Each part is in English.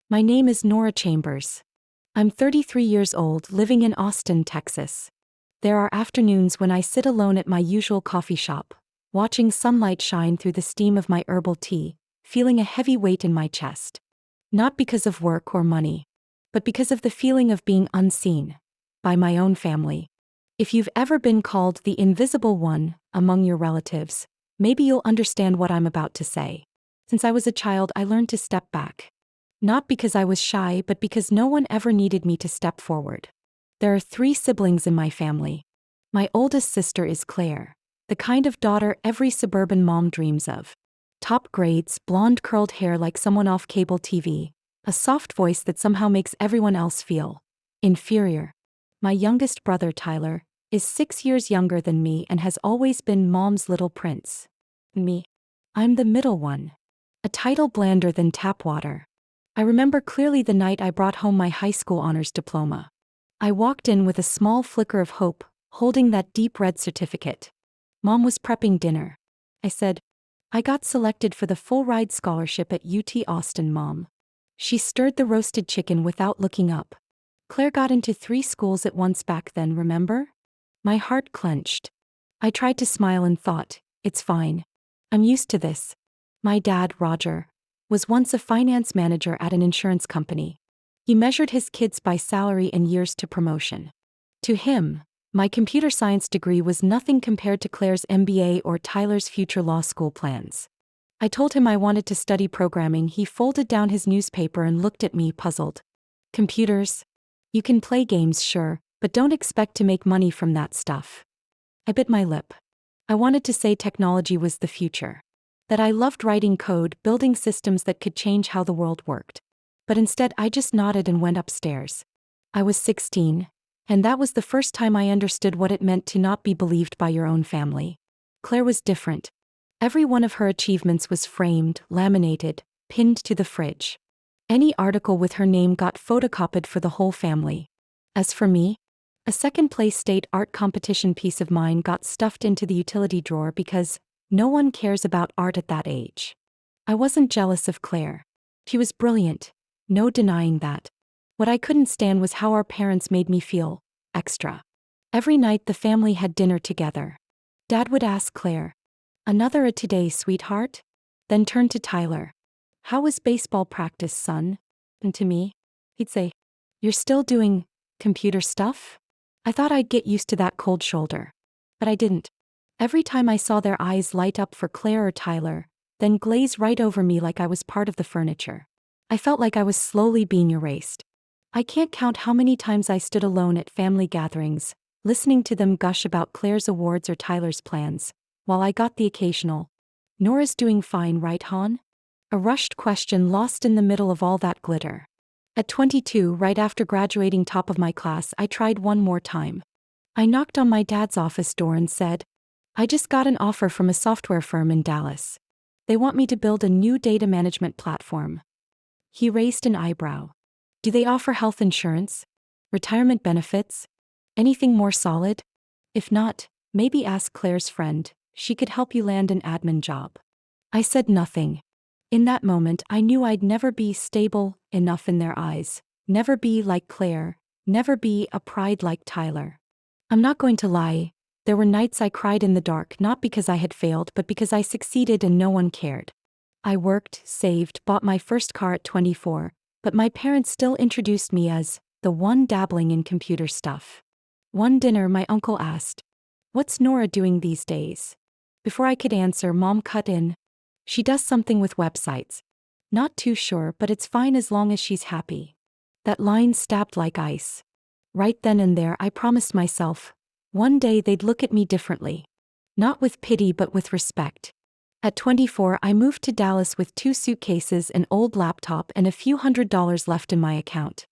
My name is Nora Chambers. I'm 33 years old, living in Austin, Texas. There are afternoons when I sit alone at my usual coffee shop, watching sunlight shine through the steam of my herbal tea, feeling a heavy weight in my chest. Not because of work or money, but because of the feeling of being unseen by my own family. If you've ever been called the invisible one among your relatives, maybe you'll understand what I'm about to say. Since I was a child, I learned to step back. Not because I was shy, but because no one ever needed me to step forward. There are 3 siblings in my family. My oldest sister is Claire, the kind of daughter every suburban mom dreams of. Top grades, blonde curled hair like someone off cable TV, a soft voice that somehow makes everyone else feel inferior. My youngest brother, Tyler, is 6 years younger than me and has always been mom's little prince. Me. I'm the middle one. A title blander than tap water. I remember clearly the night I brought home my high school honors diploma. I walked in with a small flicker of hope, holding that deep red certificate. Mom was prepping dinner. I said, "I got selected for the full-ride scholarship at UT Austin, Mom." She stirred the roasted chicken without looking up. Claire got into 3 schools at once back then, remember? My heart clenched. I tried to smile and thought, it's fine. I'm used to this. My dad, Roger, was once a finance manager at an insurance company. He measured his kids by salary and years to promotion. To him, my computer science degree was nothing compared to Claire's MBA or Tyler's future law school plans. I told him I wanted to study programming. He folded down his newspaper and looked at me, puzzled. Computers? You can play games, sure, but don't expect to make money from that stuff. I bit my lip. I wanted to say technology was the future. That I loved writing code, building systems that could change how the world worked. But instead I just nodded and went upstairs. I was 16, and that was the first time I understood what it meant to not be believed by your own family. Claire was different. Every one of her achievements was framed, laminated, pinned to the fridge. Any article with her name got photocopied for the whole family. As for me, a second-place state art competition piece of mine got stuffed into the utility drawer because no one cares about art at that age. I wasn't jealous of Claire. She was brilliant, no denying that. What I couldn't stand was how our parents made me feel extra. Every night the family had dinner together. Dad would ask Claire, "Another a today, sweetheart?" Then turn to Tyler. "How was baseball practice, son?" And to me, he'd say, "You're still doing computer stuff?" I thought I'd get used to that cold shoulder. But I didn't. Every time I saw their eyes light up for Claire or Tyler, then glaze right over me like I was part of the furniture, I felt like I was slowly being erased. I can't count how many times I stood alone at family gatherings, listening to them gush about Claire's awards or Tyler's plans, while I got the occasional, "Nora's doing fine, right, hon?" A rushed question lost in the middle of all that glitter. At 22, right after graduating top of my class, I tried one more time. I knocked on my dad's office door and said, "I just got an offer from a software firm in Dallas. They want me to build a new data management platform." He raised an eyebrow. "Do they offer health insurance? Retirement benefits? Anything more solid? If not, maybe ask Claire's friend. She could help you land an admin job." I said nothing. In that moment, I knew I'd never be stable enough in their eyes, never be like Claire, never be a pride like Tyler. I'm not going to lie. There were nights I cried in the dark, not because I had failed, but because I succeeded and no one cared. I worked, saved, bought my first car at 24, but my parents still introduced me as the one dabbling in computer stuff. One dinner, my uncle asked, "What's Nora doing these days?" Before I could answer, Mom cut in, "She does something with websites. Not too sure, but it's fine as long as she's happy." That line stabbed like ice. Right then and there, I promised myself, one day they'd look at me differently. Not with pity, but with respect. At 24, I moved to Dallas with 2 suitcases, an old laptop, and a few $100s left in my account.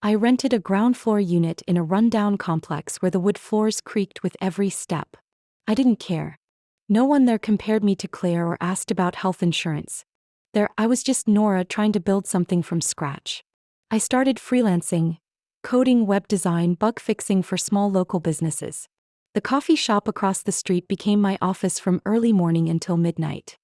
I rented a ground floor unit in a rundown complex where the wood floors creaked with every step. I didn't care. No one there compared me to Claire or asked about health insurance. There, I was just Nora trying to build something from scratch. I started freelancing, coding, web design, bug fixing for small local businesses. The coffee shop across the street became my office from early morning until midnight.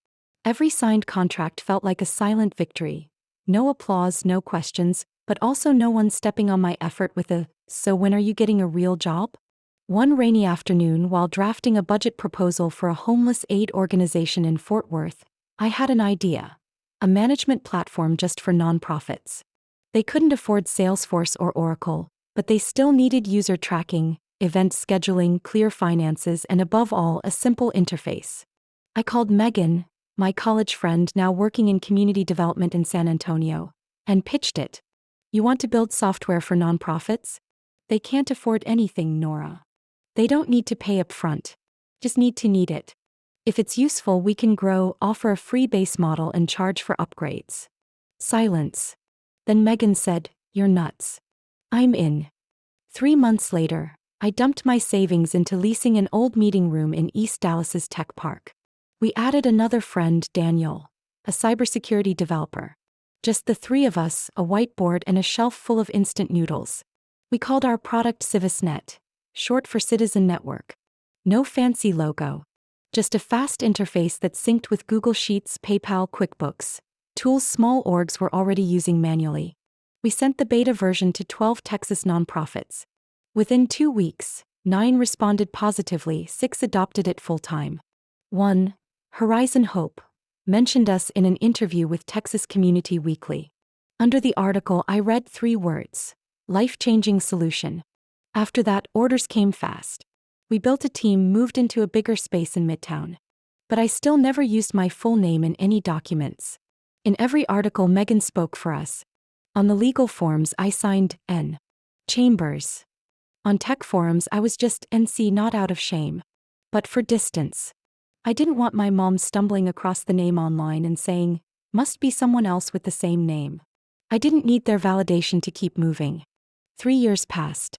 Every signed contract felt like a silent victory. No applause, no questions, but also no one stepping on my effort with a, "So when are you getting a real job?" One rainy afternoon, while drafting a budget proposal for a homeless aid organization in Fort Worth, I had an idea. A management platform just for nonprofits. They couldn't afford Salesforce or Oracle, but they still needed user tracking, event scheduling, clear finances, and above all, a simple interface. I called Megan, my college friend now working in community development in San Antonio, and pitched it. "You want to build software for nonprofits? They can't afford anything, Nora. They don't need to pay up front. Just need it. If it's useful, we can grow, offer a free base model, and charge for upgrades." Silence. Then Megan said, "You're nuts." I'm in. 3 months later, I dumped my savings into leasing an old meeting room in East Dallas's Tech Park. We added another friend, Daniel, a cybersecurity developer. Just the three of us, a whiteboard and a shelf full of instant noodles. We called our product CivisNet, short for Citizen Network. No fancy logo. Just a fast interface that synced with Google Sheets, PayPal, QuickBooks, tools small orgs were already using manually. We sent the beta version to 12 Texas nonprofits. Within 2 weeks, 9 responded positively, 6 adopted it full-time. 1. Horizon Hope mentioned us in an interview with Texas Community Weekly. Under the article, I read 3 words: life-changing solution. After that, orders came fast. We built a team, moved into a bigger space in Midtown. But I still never used my full name in any documents. In every article, Megan spoke for us. On the legal forms, I signed N. Chambers. On tech forums, I was just NC, not out of shame, but for distance. I didn't want my mom stumbling across the name online and saying, "Must be someone else with the same name." I didn't need their validation to keep moving. 3 years passed.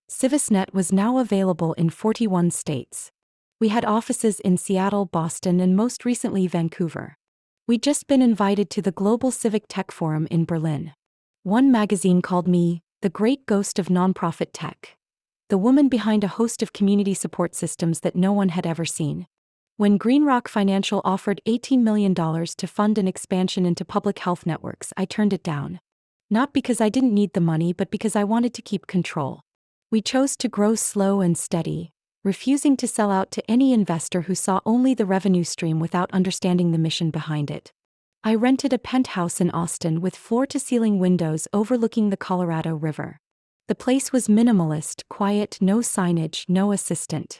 CivisNet was now available in 41 states. We had offices in Seattle, Boston, and most recently Vancouver. We'd just been invited to the Global Civic Tech Forum in Berlin. One magazine called me the great ghost of nonprofit tech, the woman behind a host of community support systems that no one had ever seen. When Greenrock Financial offered $18 million to fund an expansion into public health networks, I turned it down. Not because I didn't need the money, but because I wanted to keep control. We chose to grow slow and steady, refusing to sell out to any investor who saw only the revenue stream without understanding the mission behind it. I rented a penthouse in Austin with floor-to-ceiling windows overlooking the Colorado River. The place was minimalist, quiet, no signage, no assistant.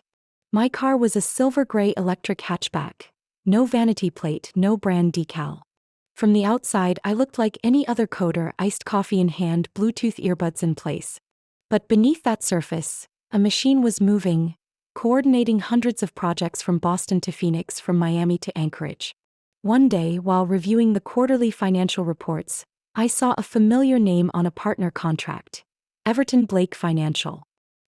My car was a silver-gray electric hatchback. No vanity plate, no brand decal. From the outside, I looked like any other coder, iced coffee in hand, Bluetooth earbuds in place. But beneath that surface, a machine was moving, coordinating hundreds of projects from Boston to Phoenix, from Miami to Anchorage. One day, while reviewing the quarterly financial reports, I saw a familiar name on a partner contract: Everton Blake Financial.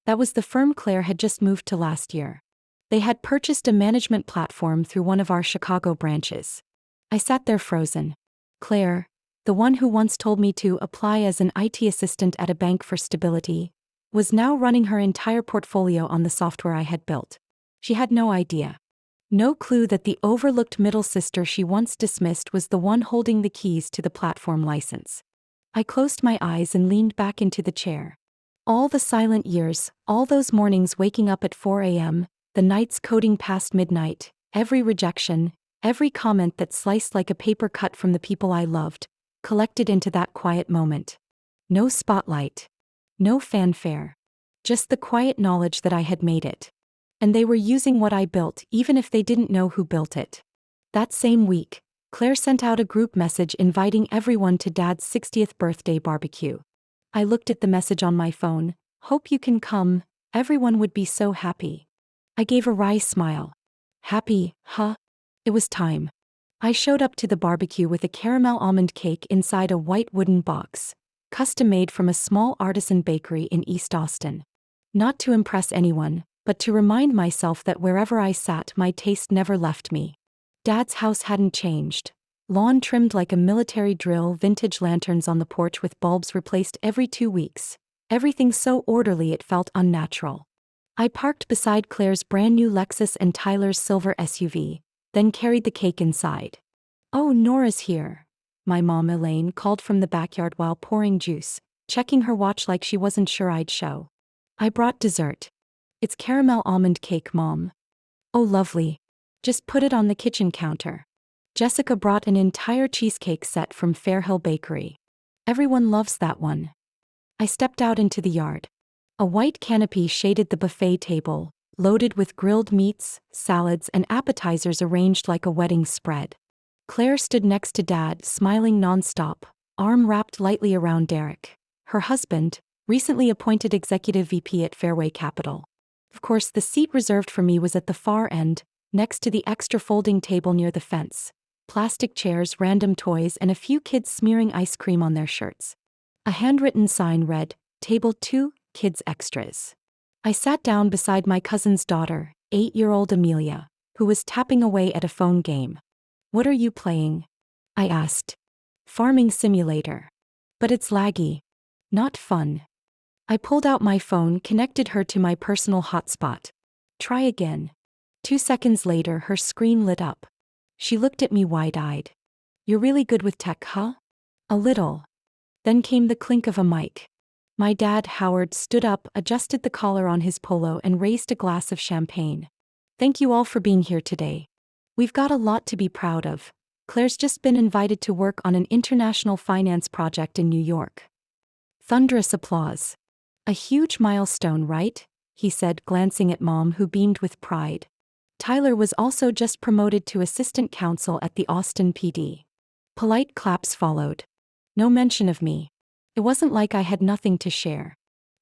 That was the firm Claire had just moved to last year. They had purchased a management platform through one of our Chicago branches. I sat there frozen. Claire, the one who once told me to apply as an IT assistant at a bank for stability, was now running her entire portfolio on the software I had built. She had no idea. No clue that the overlooked middle sister she once dismissed was the one holding the keys to the platform license. I closed my eyes and leaned back into the chair. All the silent years, all those mornings waking up at 4 a.m., the nights coding past midnight, every rejection, every comment that sliced like a paper cut from the people I loved, collected into that quiet moment. No spotlight. No fanfare. Just the quiet knowledge that I had made it. And they were using what I built, even if they didn't know who built it. That same week, Claire sent out a group message inviting everyone to Dad's 60th birthday barbecue. I looked at the message on my phone. "Hope you can come, everyone would be so happy." I gave a wry smile. Happy, huh? It was time. I showed up to the barbecue with a caramel almond cake inside a white wooden box, custom-made from a small artisan bakery in East Austin. Not to impress anyone, but to remind myself that wherever I sat, my taste never left me. Dad's house hadn't changed. Lawn trimmed like a military drill, vintage lanterns on the porch with bulbs replaced every 2 weeks. Everything so orderly it felt unnatural. I parked beside Claire's brand new Lexus and Tyler's silver SUV, then carried the cake inside. "Oh, Nora's here," my mom Elaine called from the backyard while pouring juice, checking her watch like she wasn't sure I'd show. I brought dessert. It's caramel almond cake, Mom. Oh, lovely. Just put it on the kitchen counter. Jessica brought an entire cheesecake set from Fairhill Bakery. Everyone loves that one. I stepped out into the yard. A white canopy shaded the buffet table, loaded with grilled meats, salads, and appetizers arranged like a wedding spread. Claire stood next to Dad, smiling nonstop, arm wrapped lightly around Derek, her husband, recently appointed executive VP at Fairway Capital. Of course, the seat reserved for me was at the far end, next to the extra folding table near the fence, plastic chairs, random toys, and a few kids smearing ice cream on their shirts. A handwritten sign read, Table 2, Kids Extras. I sat down beside my cousin's daughter, 8-year-old Amelia, who was tapping away at a phone game. What are you playing? I asked. Farming simulator. But it's laggy. Not fun. I pulled out my phone, connected her to my personal hotspot. Try again. 2 seconds later, her screen lit up. She looked at me wide-eyed. You're really good with tech, huh? A little. Then came the clink of a mic. My dad, Howard, stood up, adjusted the collar on his polo, and raised a glass of champagne. Thank you all for being here today. We've got a lot to be proud of. Claire's just been invited to work on an international finance project in New York. Thunderous applause. A huge milestone, right? He said, glancing at Mom, who beamed with pride. Tyler was also just promoted to assistant counsel at the Austin PD. Polite claps followed. No mention of me. It wasn't like I had nothing to share.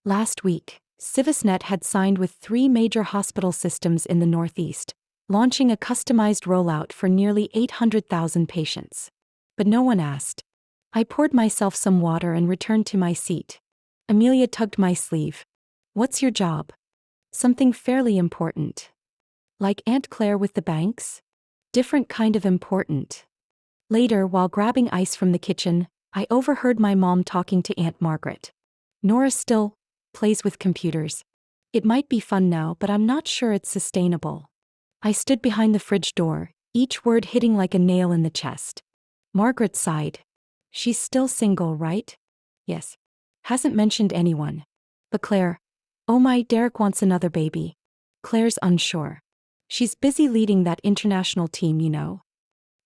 Last week, Civisnet had signed with 3 major hospital systems in the Northeast, launching a customized rollout for nearly 800,000 patients. But no one asked. I poured myself some water and returned to my seat. Amelia tugged my sleeve. What's your job? Something fairly important. Like Aunt Claire with the banks? Different kind of important. Later, while grabbing ice from the kitchen, I overheard my mom talking to Aunt Margaret. Nora still plays with computers. It might be fun now, but I'm not sure it's sustainable. I stood behind the fridge door, each word hitting like a nail in the chest. Margaret sighed. She's still single, right? Yes. Hasn't mentioned anyone. But Claire, oh my, Derek wants another baby. Claire's unsure. She's busy leading that international team, you know.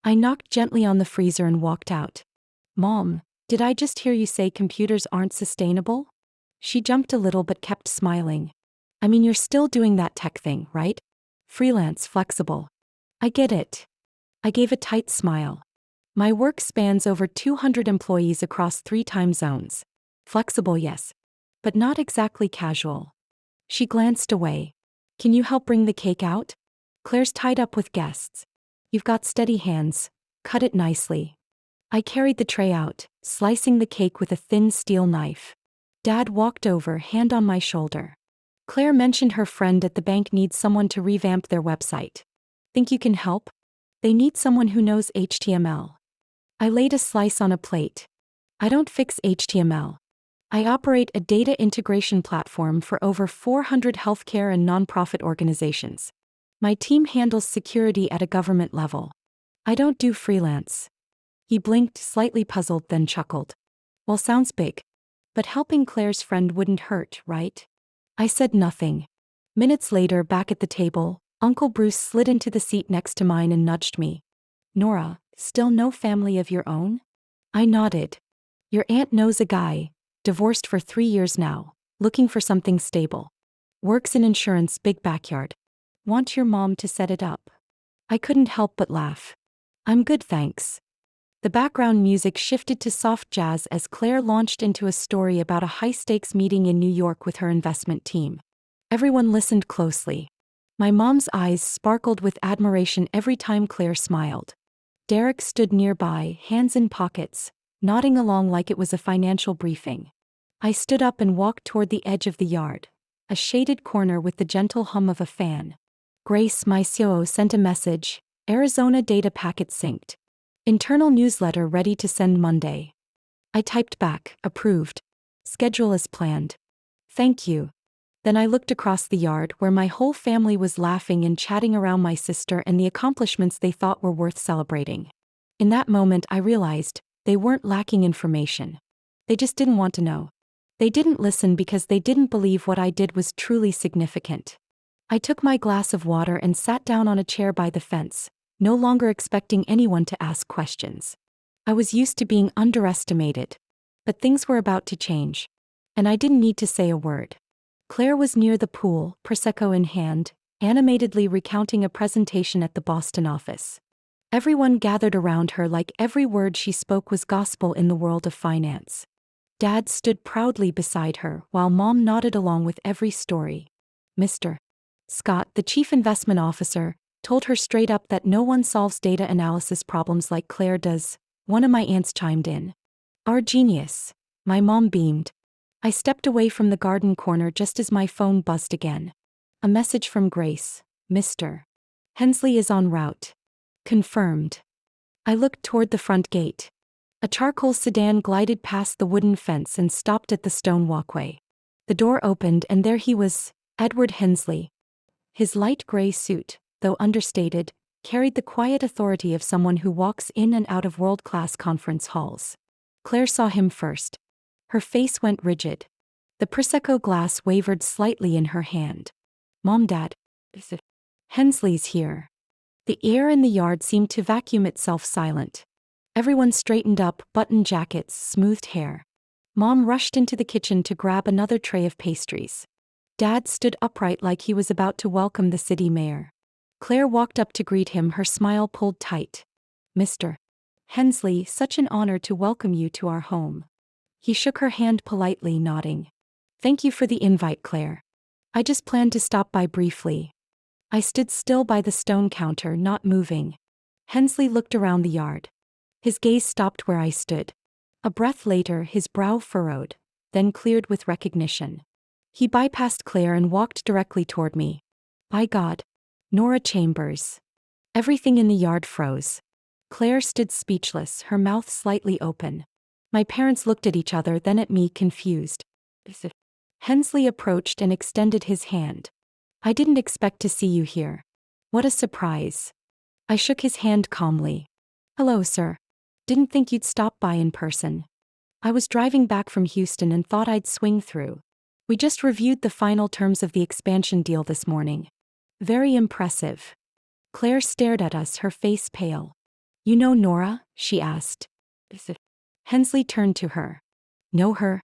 I knocked gently on the freezer and walked out. Mom, did I just hear you say computers aren't sustainable? She jumped a little but kept smiling. I mean, you're still doing that tech thing, right? Freelance, flexible. I get it. I gave a tight smile. My work spans over 200 employees across 3 time zones. Flexible, yes. But not exactly casual. She glanced away. Can you help bring the cake out? Claire's tied up with guests. You've got steady hands. Cut it nicely. I carried the tray out, slicing the cake with a thin steel knife. Dad walked over, hand on my shoulder. Claire mentioned her friend at the bank needs someone to revamp their website. Think you can help? They need someone who knows HTML. I laid a slice on a plate. I don't fix HTML. I operate a data integration platform for over 400 healthcare and nonprofit organizations. My team handles security at a government level. I don't do freelance. He blinked, slightly puzzled, then chuckled. Well, sounds big. But helping Claire's friend wouldn't hurt, right? I said nothing. Minutes later, back at the table, Uncle Bruce slid into the seat next to mine and nudged me. Nora, still no family of your own? I nodded. Your aunt knows a guy, divorced for 3 years now, looking for something stable. Works in insurance, big backyard. Want your mom to set it up? I couldn't help but laugh. I'm good, thanks. The background music shifted to soft jazz as Claire launched into a story about a high-stakes meeting in New York with her investment team. Everyone listened closely. My mom's eyes sparkled with admiration every time Claire smiled. Derek stood nearby, hands in pockets, nodding along like it was a financial briefing. I stood up and walked toward the edge of the yard, a shaded corner with the gentle hum of a fan. Grace, my COO, sent a message. Arizona data packet synced. Internal newsletter ready to send Monday. I typed back, approved. Schedule as planned. Thank you. Then I looked across the yard where my whole family was laughing and chatting around my sister and the accomplishments they thought were worth celebrating. In that moment I realized, They weren't lacking information. They just didn't want to know. They didn't listen because they didn't believe what I did was truly significant. I took my glass of water and sat down on a chair by the fence, no longer expecting anyone to ask questions. I was used to being underestimated. But things were about to change. And I didn't need to say a word. Claire was near the pool, Prosecco in hand, animatedly recounting a presentation at the Boston office. Everyone gathered around her like every word she spoke was gospel in the world of finance. Dad stood proudly beside her while Mom nodded along with every story. Mr. Scott, the chief investment officer, told her straight up that no one solves data analysis problems like Claire does. One of my aunts chimed in. Our genius. My mom beamed. I stepped away from the garden corner just as my phone buzzed again. A message from Grace. Mr. Hensley is en route. Confirmed. I looked toward the front gate. A charcoal sedan glided past the wooden fence and stopped at the stone walkway. The door opened and there he was, Edward Hensley. His light gray suit, though understated, carried the quiet authority of someone who walks in and out of world-class conference halls. Claire saw him first. Her face went rigid. The Prosecco glass wavered slightly in her hand. Mom, Dad. Hensley's here. The air in the yard seemed to vacuum itself silent. Everyone straightened up, buttoned jackets, smoothed hair. Mom rushed into the kitchen to grab another tray of pastries. Dad stood upright like he was about to welcome the city mayor. Claire walked up to greet him, her smile pulled tight. Mr. Hensley, such an honor to welcome you to our home. He shook her hand politely, nodding. Thank you for the invite, Claire. I just planned to stop by briefly. I stood still by the stone counter, not moving. Hensley looked around the yard. His gaze stopped where I stood. A breath later, his brow furrowed, then cleared with recognition. He bypassed Claire and walked directly toward me. By God. Nora Chambers. Everything in the yard froze. Claire stood speechless, her mouth slightly open. My parents looked at each other, then at me, confused. Hensley approached and extended his hand. I didn't expect to see you here. What a surprise. I shook his hand calmly. Hello, sir. Didn't think you'd stop by in person. I was driving back from Houston and thought I'd swing through. We just reviewed the final terms of the expansion deal this morning. Very impressive. Claire stared at us, her face pale. You know Nora? She asked. Hensley turned to her. Know her?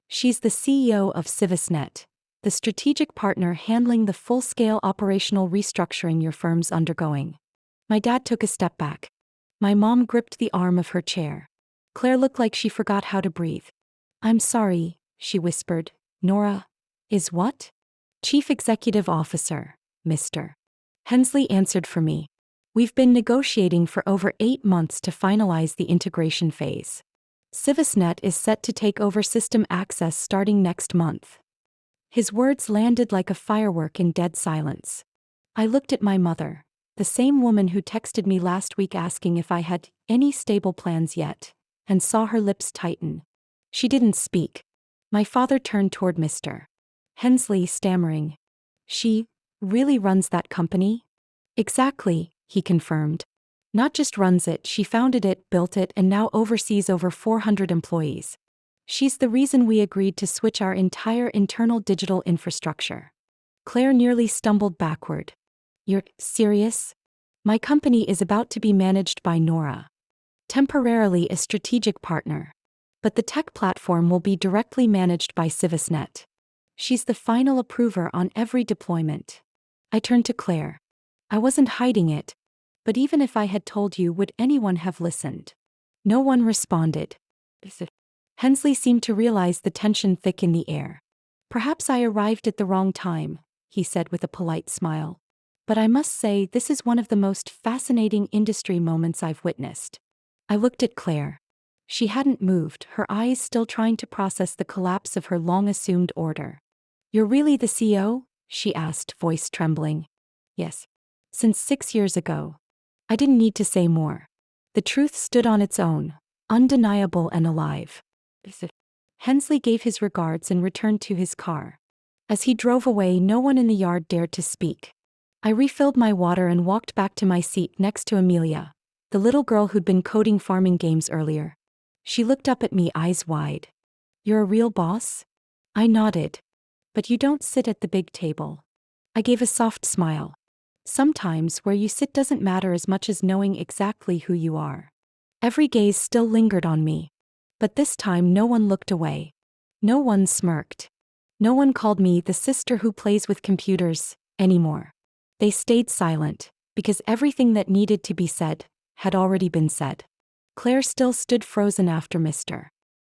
She's the CEO of CivisNet, the strategic partner handling the full-scale operational restructuring your firm's undergoing. My dad took a step back. My mom gripped the arm of her chair. Claire looked like she forgot how to breathe. I'm sorry, she whispered. Nora is what? Chief Executive Officer, Mr. Hensley answered for me. We've been negotiating for over 8 months to finalize the integration phase. CivisNet is set to take over system access starting next month. His words landed like a firework in dead silence. I looked at my mother, the same woman who texted me last week asking if I had any stable plans yet, and saw her lips tighten. She didn't speak. My father turned toward Mr. Hensley, stammering. She really runs that company? Exactly, he confirmed. Not just runs it, she founded it, built it, and now oversees over 400 employees. She's the reason we agreed to switch our entire internal digital infrastructure. Claire nearly stumbled backward. You're serious? My company is about to be managed by Nora. Temporarily a strategic partner. But the tech platform will be directly managed by CivisNet. She's the final approver on every deployment. I turned to Claire. I wasn't hiding it. But even if I had told you, would anyone have listened? No one responded. Hensley seemed to realize the tension thick in the air. Perhaps I arrived at the wrong time, he said with a polite smile. But I must say this is one of the most fascinating industry moments I've witnessed. I looked at Claire. She hadn't moved, her eyes still trying to process the collapse of her long-assumed order. You're really the CEO? She asked, voice trembling. Yes. Since 6 years ago. I didn't need to say more. The truth stood on its own, undeniable and alive. Hensley gave his regards and returned to his car. As he drove away, no one in the yard dared to speak. I refilled my water and walked back to my seat next to Amelia, the little girl who'd been coding farming games earlier. She looked up at me, eyes wide. You're a real boss? I nodded. But you don't sit at the big table. I gave a soft smile. Sometimes where you sit doesn't matter as much as knowing exactly who you are. Every gaze still lingered on me. But this time no one looked away. No one smirked. No one called me the sister who plays with computers anymore. They stayed silent, because everything that needed to be said had already been said. Claire still stood frozen after Mr.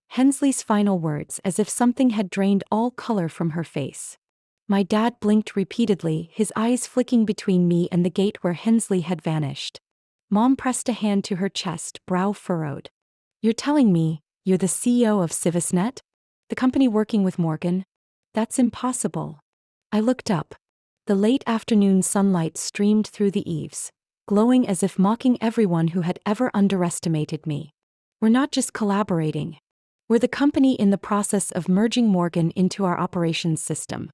Hensley's final words, as if something had drained all color from her face. My dad blinked repeatedly, his eyes flicking between me and the gate where Hensley had vanished. Mom pressed a hand to her chest, brow furrowed. You're telling me you're the CEO of Civisnet? The company working with Morgan? That's impossible. I looked up. The late afternoon sunlight streamed through the eaves, glowing as if mocking everyone who had ever underestimated me. We're not just collaborating. We're the company in the process of merging Morgan into our operations system.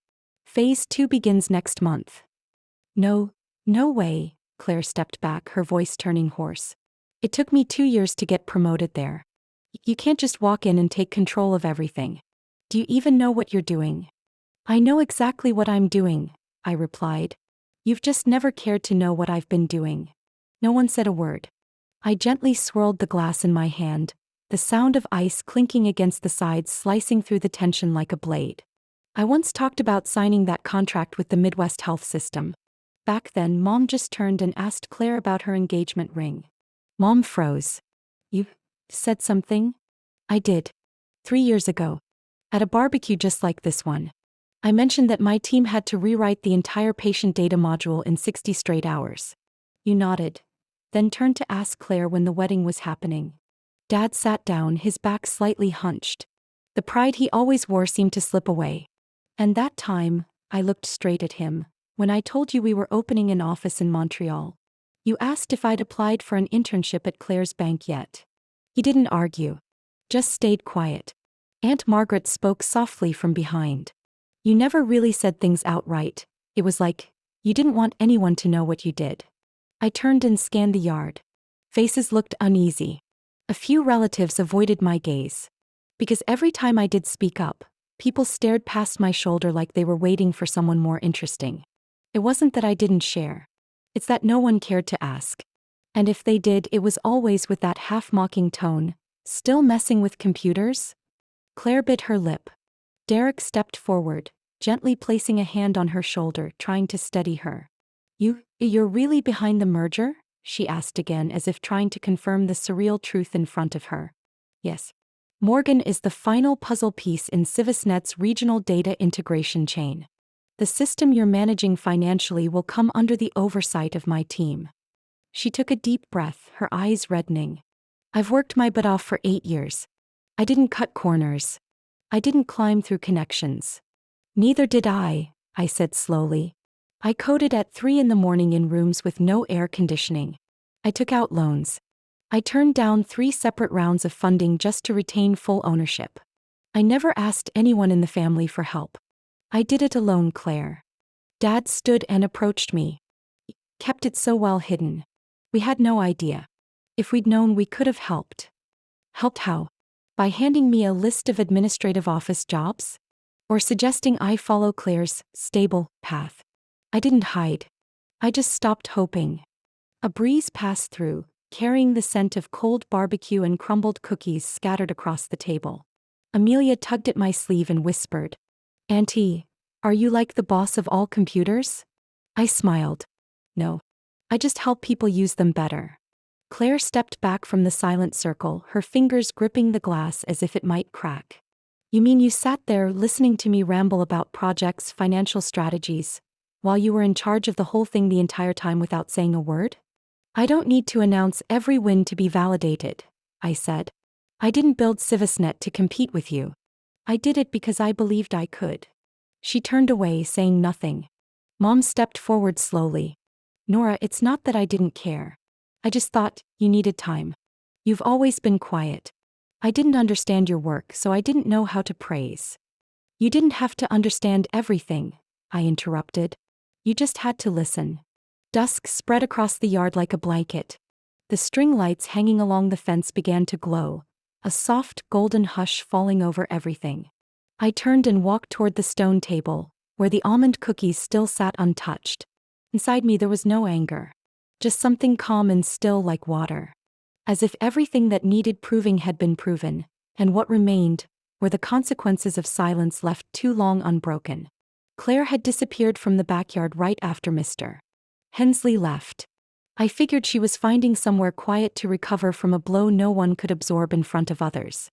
Phase 2 begins next month. No way, Claire stepped back, her voice turning hoarse. It took me 2 years to get promoted there. You can't just walk in and take control of everything. Do you even know what you're doing? I know exactly what I'm doing, I replied. You've just never cared to know what I've been doing. No one said a word. I gently swirled the glass in my hand, the sound of ice clinking against the sides slicing through the tension like a blade. I once talked about signing that contract with the Midwest Health System. Back then, Mom just turned and asked Claire about her engagement ring. Mom froze. You said something? I did. 3 years ago. At a barbecue just like this one. I mentioned that my team had to rewrite the entire patient data module in 60 straight hours. You nodded, then turned to ask Claire when the wedding was happening. Dad sat down, his back slightly hunched. The pride he always wore seemed to slip away. And that time, I looked straight at him, when I told you we were opening an office in Montreal. You asked if I'd applied for an internship at Claire's bank yet. He didn't argue. Just stayed quiet. Aunt Margaret spoke softly from behind. You never really said things outright. It was like, you didn't want anyone to know what you did. I turned and scanned the yard. Faces looked uneasy. A few relatives avoided my gaze. Because every time I did speak up, people stared past my shoulder like they were waiting for someone more interesting. It wasn't that I didn't share. It's that no one cared to ask. And if they did, it was always with that half-mocking tone. Still messing with computers? Claire bit her lip. Derek stepped forward, gently placing a hand on her shoulder, trying to steady her. You're really behind the merger? She asked again, as if trying to confirm the surreal truth in front of her. Yes. Morgan is the final puzzle piece in Civisnet's regional data integration chain. The system you're managing financially will come under the oversight of my team. She took a deep breath, her eyes reddening. I've worked my butt off for 8 years. I didn't cut corners. I didn't climb through connections. Neither did I said slowly. I coded at 3 a.m. in rooms with no air conditioning. I took out loans. I turned down 3 separate rounds of funding just to retain full ownership. I never asked anyone in the family for help. I did it alone, Claire. Dad stood and approached me. Kept it so well hidden. We had no idea. If we'd known, we could have helped. Helped how? By handing me a list of administrative office jobs? Or suggesting I follow Claire's stable path? I didn't hide. I just stopped hoping. A breeze passed through, carrying the scent of cold barbecue and crumbled cookies scattered across the table. Amelia tugged at my sleeve and whispered, "Auntie, are you like the boss of all computers?" I smiled. No. I just help people use them better. Claire stepped back from the silent circle, her fingers gripping the glass as if it might crack. You mean you sat there listening to me ramble about projects, financial strategies, while you were in charge of the whole thing the entire time without saying a word? I don't need to announce every win to be validated, I said. I didn't build Civisnet to compete with you. I did it because I believed I could. She turned away, saying nothing. Mom stepped forward slowly. Nora, it's not that I didn't care. I just thought you needed time. You've always been quiet. I didn't understand your work, so I didn't know how to praise. You didn't have to understand everything, I interrupted. You just had to listen. Dusk spread across the yard like a blanket. The string lights hanging along the fence began to glow, a soft, golden hush falling over everything. I turned and walked toward the stone table, where the almond cookies still sat untouched. Inside me there was no anger. Just something calm and still like water. As if everything that needed proving had been proven, and what remained were the consequences of silence left too long unbroken. Claire had disappeared from the backyard right after Mr. Hensley left. I figured she was finding somewhere quiet to recover from a blow no one could absorb in front of others.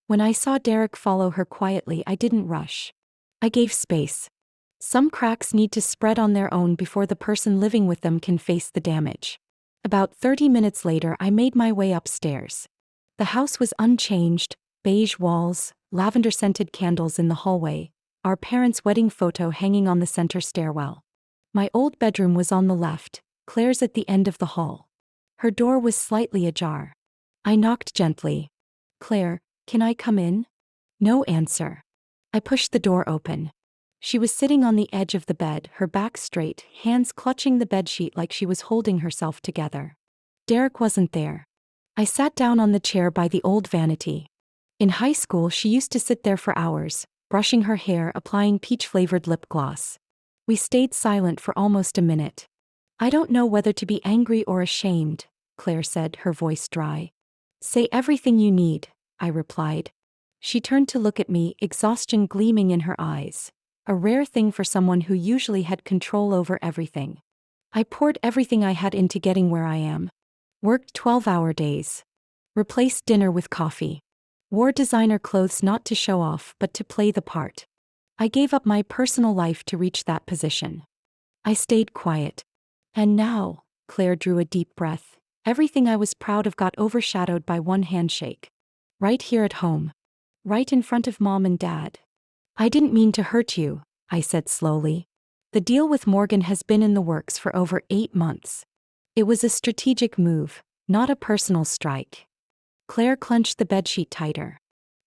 When I saw Derek follow her quietly, I didn't rush. I gave space. Some cracks need to spread on their own before the person living with them can face the damage. About 30 minutes later, I made my way upstairs. The house was unchanged, beige walls, lavender-scented candles in the hallway, our parents' wedding photo hanging on the center stairwell. My old bedroom was on the left, Claire's at the end of the hall. Her door was slightly ajar. I knocked gently. "Claire, can I come in?" No answer. I pushed the door open. She was sitting on the edge of the bed, her back straight, hands clutching the bedsheet like she was holding herself together. Derek wasn't there. I sat down on the chair by the old vanity. In high school, she used to sit there for hours, brushing her hair, applying peach-flavored lip gloss. We stayed silent for almost a minute. "I don't know whether to be angry or ashamed," Claire said, her voice dry. "Say everything you need," I replied. She turned to look at me, exhaustion gleaming in her eyes. A rare thing for someone who usually had control over everything. I poured everything I had into getting where I am. Worked 12-hour days. Replaced dinner with coffee. Wore designer clothes not to show off but to play the part. I gave up my personal life to reach that position. I stayed quiet. And now, Claire drew a deep breath, everything I was proud of got overshadowed by one handshake. Right here at home. Right in front of Mom and Dad. "I didn't mean to hurt you," I said slowly. "The deal with Morgan has been in the works for over 8 months. It was a strategic move, not a personal strike." Claire clenched the bedsheet tighter.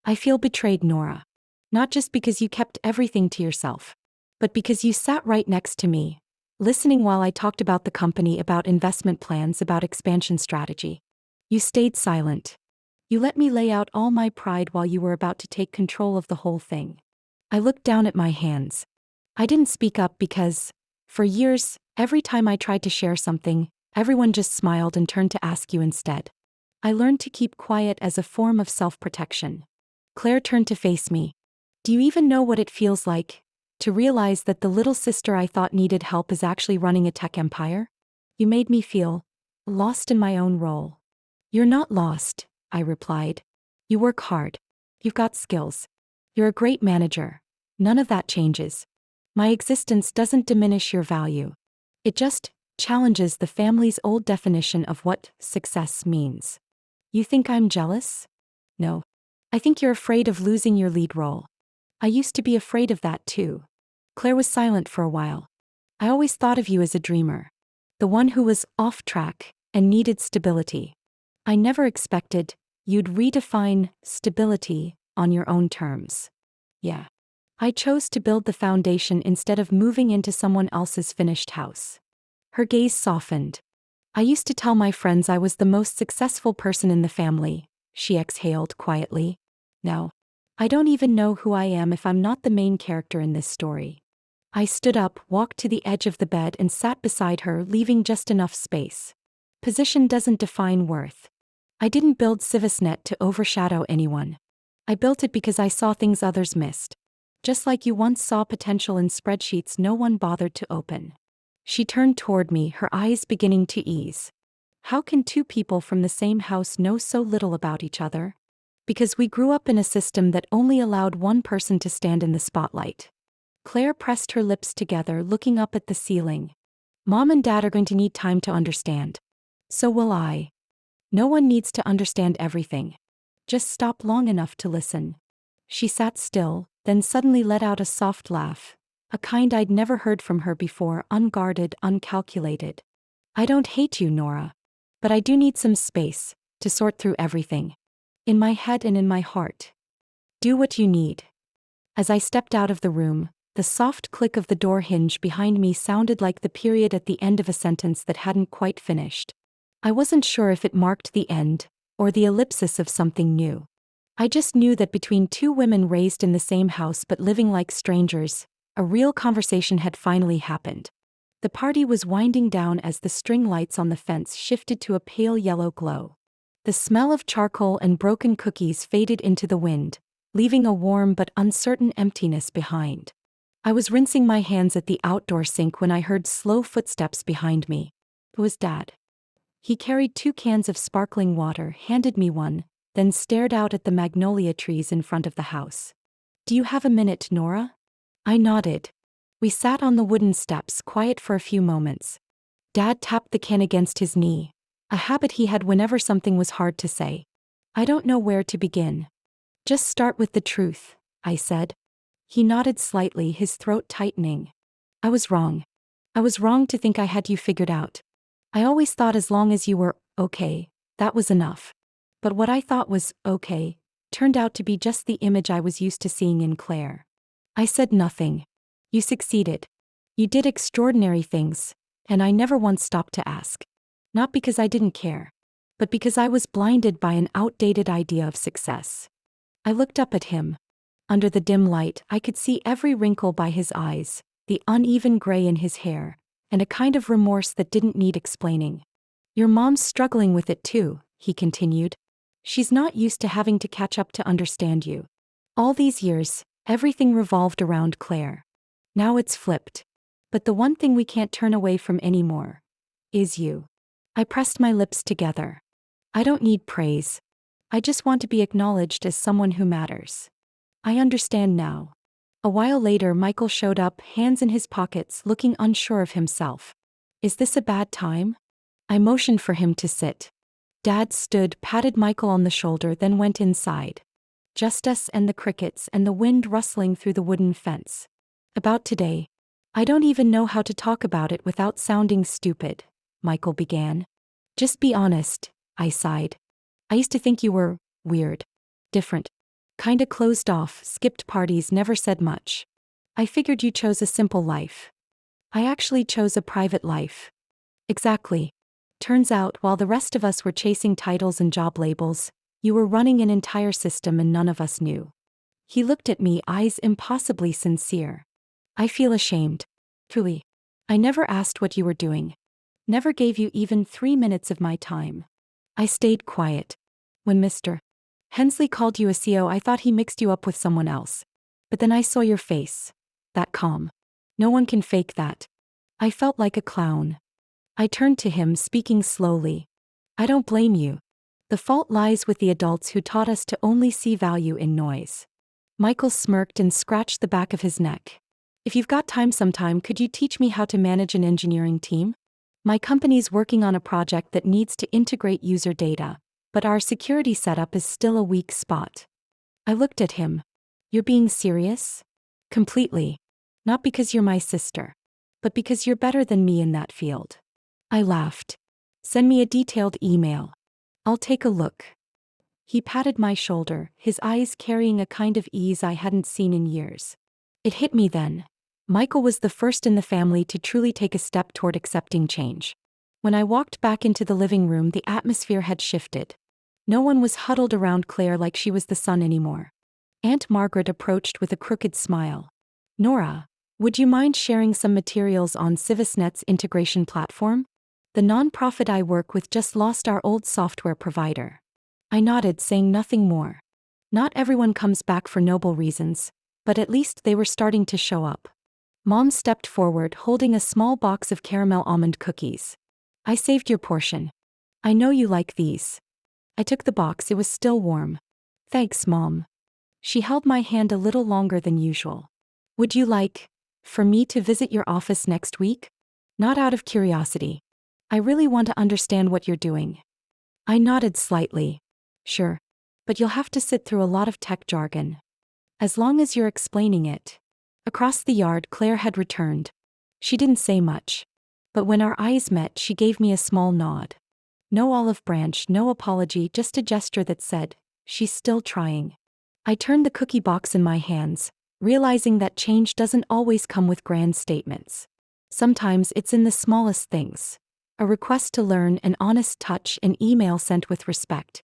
"I feel betrayed, Nora. Not just because you kept everything to yourself, but because you sat right next to me, listening while I talked about the company, about investment plans, about expansion strategy. You stayed silent. You let me lay out all my pride while you were about to take control of the whole thing." I looked down at my hands. I didn't speak up because, for years, every time I tried to share something, everyone just smiled and turned to ask you instead. I learned to keep quiet as a form of self-protection. Claire turned to face me. "Do you even know what it feels like to realize that the little sister I thought needed help is actually running a tech empire? You made me feel lost in my own role." "You're not lost," I replied. "You work hard. You've got skills. You're a great manager. None of that changes. My existence doesn't diminish your value. It just challenges the family's old definition of what success means." "You think I'm jealous?" "No. I think you're afraid of losing your lead role." "I used to be afraid of that too." Claire was silent for a while. "I always thought of you as a dreamer. The one who was off track and needed stability. I never expected you'd redefine stability on your own terms." "Yeah. I chose to build the foundation instead of moving into someone else's finished house." Her gaze softened. "I used to tell my friends I was the most successful person in the family," she exhaled quietly. "Now, I don't even know who I am if I'm not the main character in this story." I stood up, walked to the edge of the bed and sat beside her, leaving just enough space. Position doesn't define worth. I didn't build Civisnet to overshadow anyone. I built it because I saw things others missed. Just like you once saw potential in spreadsheets no one bothered to open. She turned toward me, her eyes beginning to ease. "How can two people from the same house know so little about each other?" "Because we grew up in a system that only allowed one person to stand in the spotlight." Claire pressed her lips together, looking up at the ceiling. "Mom and Dad are going to need time to understand. So will I. No one needs to understand everything. Just stop long enough to listen." She sat still, then suddenly let out a soft laugh, a kind I'd never heard from her before, unguarded, uncalculated. "I don't hate you, Nora. But I do need some space to sort through everything. In my head and in my heart. Do what you need." As I stepped out of the room, the soft click of the door hinge behind me sounded like the period at the end of a sentence that hadn't quite finished. I wasn't sure if it marked the end, or the ellipsis of something new. I just knew that between two women raised in the same house but living like strangers, a real conversation had finally happened. The party was winding down as the string lights on the fence shifted to a pale yellow glow. The smell of charcoal and broken cookies faded into the wind, leaving a warm but uncertain emptiness behind. I was rinsing my hands at the outdoor sink when I heard slow footsteps behind me. It was Dad. He carried 2 cans of sparkling water, handed me one, then stared out at the magnolia trees in front of the house. "Do you have a minute, Nora?" I nodded. We sat on the wooden steps, quiet for a few moments. Dad tapped the can against his knee, a habit he had whenever something was hard to say. "I don't know where to begin." "Just start with the truth," I said. He nodded slightly, his throat tightening. "I was wrong. I was wrong to think I had you figured out. I always thought as long as you were okay, that was enough. But what I thought was okay turned out to be just the image I was used to seeing in Claire." I said nothing. "You succeeded. You did extraordinary things, and I never once stopped to ask. Not because I didn't care, but because I was blinded by an outdated idea of success." I looked up at him. Under the dim light, I could see every wrinkle by his eyes, the uneven gray in his hair, and a kind of remorse that didn't need explaining. "Your mom's struggling with it too," he continued. "She's not used to having to catch up to understand you. All these years, everything revolved around Claire. Now it's flipped. But the one thing we can't turn away from anymore is you." I pressed my lips together. "I don't need praise. I just want to be acknowledged as someone who matters." "I understand now." A while later, Michael showed up, hands in his pockets, looking unsure of himself. "Is this a bad time?" I motioned for him to sit. Dad stood, patted Michael on the shoulder, then went inside. Just us and the crickets and the wind rustling through the wooden fence. "About today. I don't even know how to talk about it without sounding stupid," Michael began. "Just be honest," I sighed. "I used to think you were weird. Different. Kinda closed off, skipped parties, never said much. I figured you chose a simple life." "I actually chose a private life." "Exactly. Turns out, while the rest of us were chasing titles and job labels, you were running an entire system and none of us knew." He looked at me, eyes impossibly sincere. "I feel ashamed. Truly. I never asked what you were doing. Never gave you even 3 minutes of my time." I stayed quiet. "When Mr. Hensley called you a CO, I thought he mixed you up with someone else. But then I saw your face. That calm. No one can fake that." I felt like a clown. I turned to him, speaking slowly. "I don't blame you. The fault lies with the adults who taught us to only see value in noise." Michael smirked and scratched the back of his neck. "If you've got time sometime, could you teach me how to manage an engineering team? My company's working on a project that needs to integrate user data, but our security setup is still a weak spot." I looked at him. "You're being serious?" "Completely. Not because you're my sister, but because you're better than me in that field." I laughed. "Send me a detailed email. I'll take a look." He patted my shoulder, his eyes carrying a kind of ease I hadn't seen in years. It hit me then. Michael was the first in the family to truly take a step toward accepting change. When I walked back into the living room, the atmosphere had shifted. No one was huddled around Claire like she was the sun anymore. Aunt Margaret approached with a crooked smile. "Nora, would you mind sharing some materials on Civisnet's integration platform? The nonprofit I work with just lost our old software provider." I nodded, saying nothing more. Not everyone comes back for noble reasons, but at least they were starting to show up. Mom stepped forward, holding a small box of caramel almond cookies. "I saved your portion. I know you like these." I took the box, it was still warm. "Thanks, Mom." She held my hand a little longer than usual. "Would you like for me to visit your office next week?" "Not out of curiosity. I really want to understand what you're doing." I nodded slightly. "Sure. But you'll have to sit through a lot of tech jargon. As long as you're explaining it." Across the yard, Claire had returned. She didn't say much. But when our eyes met, she gave me a small nod. No olive branch, no apology, just a gesture that said, "She's still trying." I turned the cookie box in my hands, realizing that change doesn't always come with grand statements. Sometimes it's in the smallest things. A request to learn, an honest touch, an email sent with respect.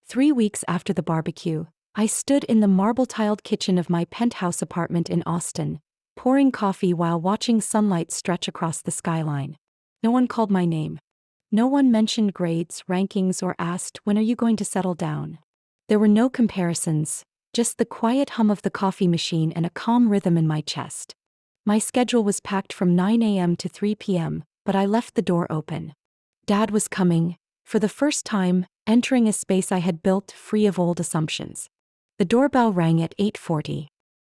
3 weeks after the barbecue, I stood in the marble-tiled kitchen of my penthouse apartment in Austin, pouring coffee while watching sunlight stretch across the skyline. No one called my name. No one mentioned grades, rankings, or asked, "When are you going to settle down?" There were no comparisons, just the quiet hum of the coffee machine and a calm rhythm in my chest. My schedule was packed from 9 a.m. to 3 p.m., but I left the door open. Dad was coming, for the first time, entering a space I had built free of old assumptions. The doorbell rang at 8:40.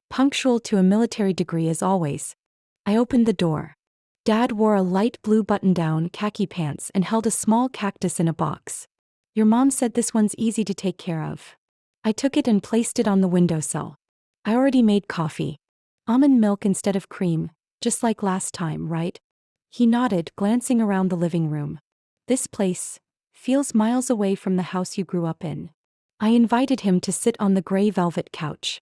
Punctual to a military degree as always. I opened the door. Dad wore a light blue button-down khaki pants and held a small cactus in a box. "Your mom said this one's easy to take care of." I took it and placed it on the windowsill. "I already made coffee. Almond milk instead of cream, just like last time, right?" He nodded, glancing around the living room. "This place feels miles away from the house you grew up in." I invited him to sit on the gray velvet couch.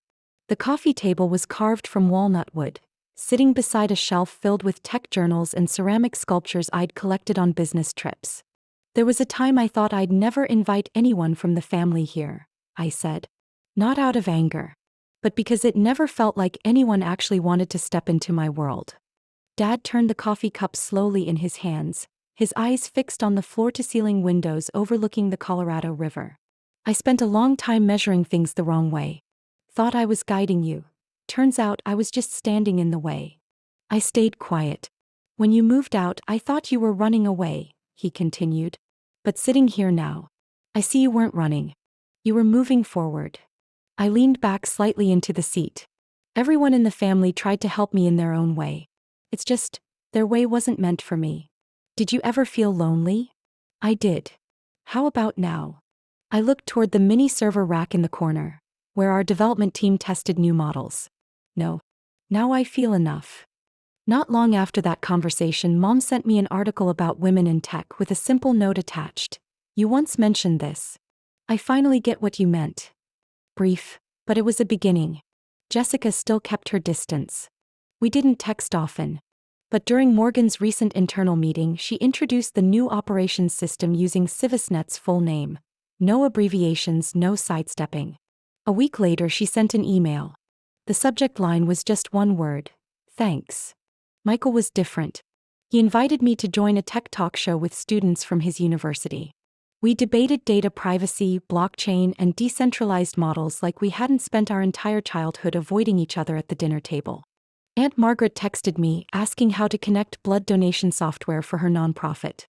The coffee table was carved from walnut wood, sitting beside a shelf filled with tech journals and ceramic sculptures I'd collected on business trips. "There was a time I thought I'd never invite anyone from the family here," I said. Not out of anger, but because it never felt like anyone actually wanted to step into my world. Dad turned the coffee cup slowly in his hands, his eyes fixed on the floor-to-ceiling windows overlooking the Colorado River. "I spent a long time measuring things the wrong way. Thought I was guiding you. Turns out I was just standing in the way." I stayed quiet. "When you moved out, I thought you were running away," he continued. "But sitting here now, I see you weren't running. You were moving forward." I leaned back slightly into the seat. "Everyone in the family tried to help me in their own way. It's just, their way wasn't meant for me." "Did you ever feel lonely?" "I did." "How about now?" I looked toward the mini server rack in the corner, where our development team tested new models. "No. Now I feel enough." Not long after that conversation, Mom sent me an article about women in tech with a simple note attached. "You once mentioned this. I finally get what you meant." Brief, but it was a beginning. Jessica still kept her distance. We didn't text often. But during Morgan's recent internal meeting, she introduced the new operations system using CivisNet's full name. No abbreviations, no sidestepping. A week later, she sent an email. The subject line was just one word: "Thanks." Michael was different. He invited me to join a tech talk show with students from his university. We debated data privacy, blockchain, and decentralized models like we hadn't spent our entire childhood avoiding each other at the dinner table. Aunt Margaret texted me, asking how to connect blood donation software for her nonprofit.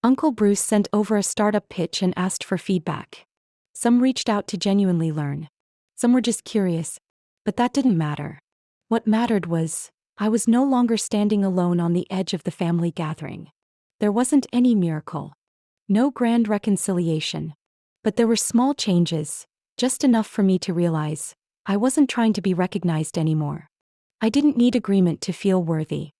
Uncle Bruce sent over a startup pitch and asked for feedback. Some reached out to genuinely learn. Some were just curious. But that didn't matter. What mattered was, I was no longer standing alone on the edge of the family gathering. There wasn't any miracle. No grand reconciliation. But there were small changes, just enough for me to realize I wasn't trying to be recognized anymore. I didn't need agreement to feel worthy.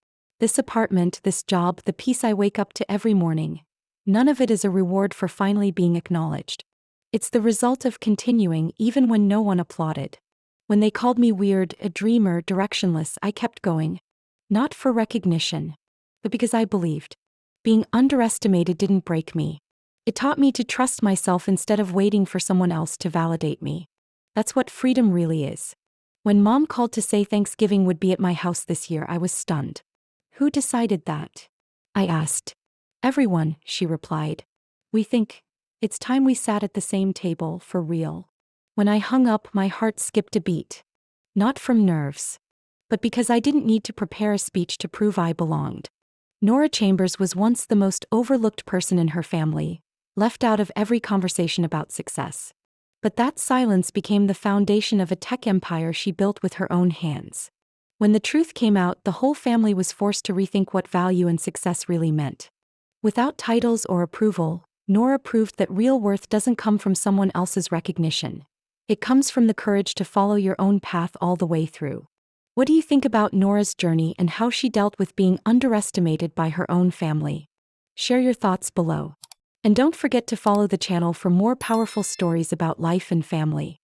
This apartment, this job, the peace I wake up to every morning, none of it is a reward for finally being acknowledged. It's the result of continuing even when no one applauded. When they called me weird, a dreamer, directionless, I kept going. Not for recognition, but because I believed. Being underestimated didn't break me. It taught me to trust myself instead of waiting for someone else to validate me. That's what freedom really is. When Mom called to say Thanksgiving would be at my house this year, I was stunned. "Who decided that?" I asked. "Everyone," she replied. "We think it's time we sat at the same table, for real." When I hung up, my heart skipped a beat. Not from nerves, but because I didn't need to prepare a speech to prove I belonged. Nora Chambers was once the most overlooked person in her family, left out of every conversation about success. But that silence became the foundation of a tech empire she built with her own hands. When the truth came out, the whole family was forced to rethink what value and success really meant. Without titles or approval, Nora proved that real worth doesn't come from someone else's recognition. It comes from the courage to follow your own path all the way through. What do you think about Nora's journey and how she dealt with being underestimated by her own family? Share your thoughts below. And don't forget to follow the channel for more powerful stories about life and family.